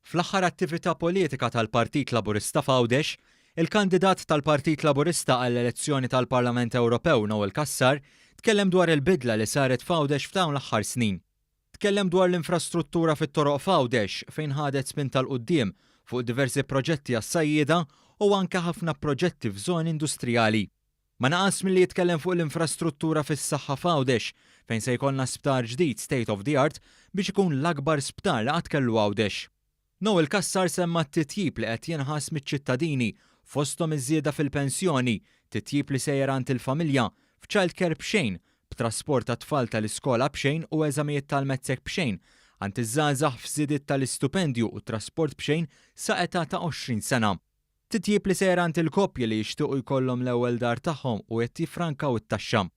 Fl-aħħar attività politika tal-Partit Laburista f'Għawdex, il-kandidat tal-Partit Laburista għall-elezzjoni tal-Parlament Ewropew Noel Kassar tkellem dwar il-bidla li saret f'Għawdex f'dawn l-aħħar snin. Tkellem dwar l-infrastruttura fit-toroq f'Għawdex fejn ħadet spinta l-qudiem fuq diversi proġetti għas-sajjieda u anke ħafna proġetti f'żoni industrijali. Ma naqas milli jitkellem fuq l-infrastruttura fis-saħħa f'Għawdex fejn se jkollna sptar ġdid state of the art biex ikun l-akbar sptar li qatt kellu Għawdex. Noel Kassar semma t-titjib li qed jinħass miċ-ċittadini fosthom iż-żieda fil-pensjoni, titjib li sejjer għand il-familja, f'childcare b'xejn, b'trasport tat-tfal tal-iskola b'xejn u eżamijiet tal-mezzek b'xejn, għand iż-żgħażagħ f'żiediet tal-istipendju u trasport b'xejn sa età ta' 20 sena. Titjib li sejjer għand il-koppji li jixtiequ jkollhom l-ewwel dar tagħhom u qed jiffrankaw it-taxxa.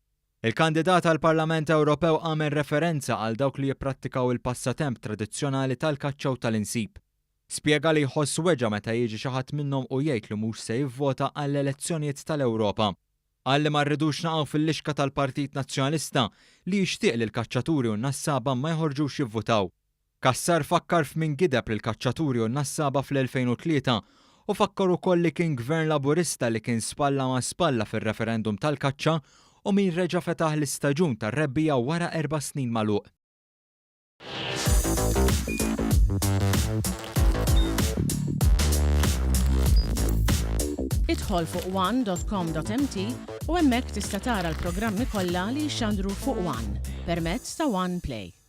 Il-kandidat għall-Parlament Ewropew għamel referenza għal dawk li jipprattikaw il-passatemp tradizzjonali tal-kaċċa u tal-insib. Spjega li jħoss weġa meta jiġi xi ħadd minnhom u jgħid li mhux se jivvota għall-elezzjonijiet tal-Ewropa. Qal li ma rridux naqgħu fil-lixka tal-Partit Nazzjonalista li jixtieq li l-kaċċaturi u n-nassaba ma jħorġux jivvotaw. Kassar fakkar f'min gideb lill-kaċċaturi u n-nassaba fl-2003 u fakkar ukoll li kien gvern Laburista li kien spalla ma' spalla fir-referendum tal-kaċċa u min reġa' fetaħ l-istaġun tar-rebbija wara 4 snin magħluq. Idħol fuq one.com.mt u hemmhekk tista' tara l-programmi kollha li jxandru fuq One permezz ta' One Play.